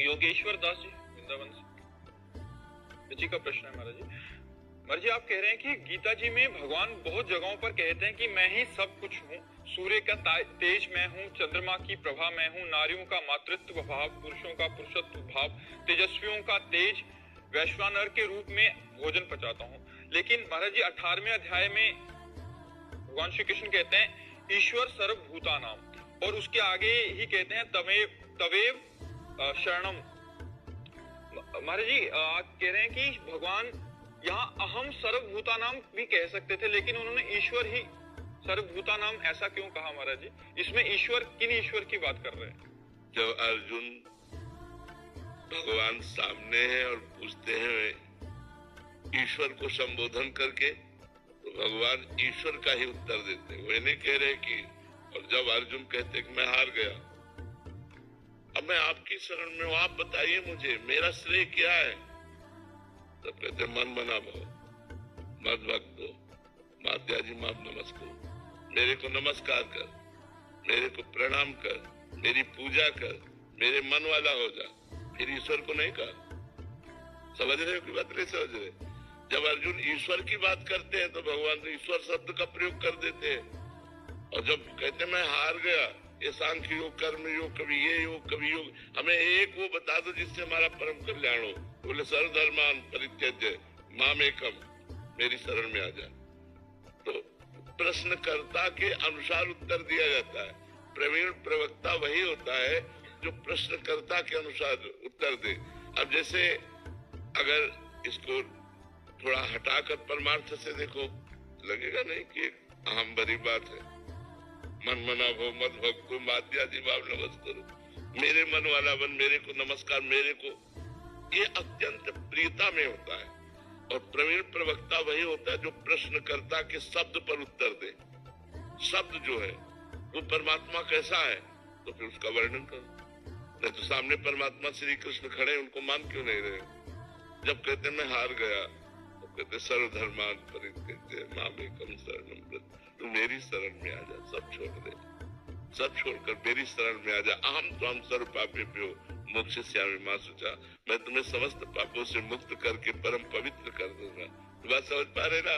योगेश्वर दास जी वृंदावन से जी का प्रश्न है महाराज जी। महाराज जी आप कह रहे हैं कि गीता जी में भगवान बहुत जगहों पर कहते हैं कि मैं ही सब कुछ हूँ, सूर्य का तेज मैं हूँ, चंद्रमा की प्रभा मैं हूँ, नारियों का मातृत्व भाव, पुरुषों का पुरुषत्व भाव, तेजस्वियों का तेज, वैश्वानर के रूप में भोजन पचाता हूँ। लेकिन महाराज जी 18वें अध्याय में भगवान श्री कृष्ण कहते हैं ईश्वर सर्वभूतानाम, और उसके आगे ही कहते हैं तवेव शरणम। महाराज जी आप कह रहे हैं कि भगवान यहाँ अहम सर्वभूतानाम भी कह सकते थे, लेकिन उन्होंने ईश्वर ही सर्वभूतानाम ऐसा क्यों कहा महाराज जी? इसमें ईश्वर किन ईश्वर की बात कर रहे हैं? जब अर्जुन भगवान सामने है और पूछते हैं ईश्वर को संबोधन करके, तो भगवान ईश्वर का ही उत्तर देते हैं, वो नहीं कह रहे कि। और जब अर्जुन कहते कि मैं हार गया, अब मैं आपकी शरण में हूं, आप बताइए मुझे मेरा श्रेय क्या है? तब कहते मन मना भव मद भक्तो माध्याजी माप नमस्कार, मेरे को नमस्कार कर, मेरे को प्रणाम कर, मेरी पूजा कर, मेरे मन वाला हो जा। फिर ईश्वर को नहीं कहा। समझ रहे हो कि बात नहीं समझ रहे? जब अर्जुन ईश्वर की बात करते हैं तो भगवान ईश्वर शब्द का प्रयोग कर देते हैं, और जब कहते मैं हार गया, ये सांख्य योग, कर्म योग, कभी ये योग कभी योग, हमें एक वो बता दो जिससे हमारा परम कल्याण हो। बोले सर्वधर्मान परित्यज्य मामेकम, मेरी शरण में आ जा। तो प्रश्नकर्ता के अनुसार उत्तर दिया जाता है। प्रवीण प्रवक्ता वही होता है जो प्रश्नकर्ता के अनुसार उत्तर दे। अब जैसे अगर इसको थोड़ा हटाकर परमार्थ से देखो, लगेगा नहीं कि अहम बड़ी बात है। मन मना भो मद भक्तो माध्याजी भाव नमस्कार, मेरे मन वाला बन, मेरे को नमस्कार, मेरे को, ये अत्यंत प्रियता में होता है। और प्रवीण प्रवक्ता वही होता है जो प्रश्नकर्ता के शब्द पर उत्तर दे। शब्द जो है वो परमात्मा कैसा है, तो फिर उसका वर्णन करो। नहीं तो सामने परमात्मा श्री कृष्ण खड़े, उनको मान क्यों नहीं रहे? जब कहते मैं हार गया, तो कहते सर्वधर्मान परित्यज्य मामेकम शरणम व्रज, तू मेरी शरण में आ जा, सब छोड़ दे, सब छोड़कर मेरी शरण में आ जा। अहम त्वं सर्व पापेभ्यो मोक्षयिष्यामि मा शुचा, मैं तुम्हें समस्त पापों से मुक्त करके परम पवित्र कर दूंगा। तो बात समझ पा रहे ना?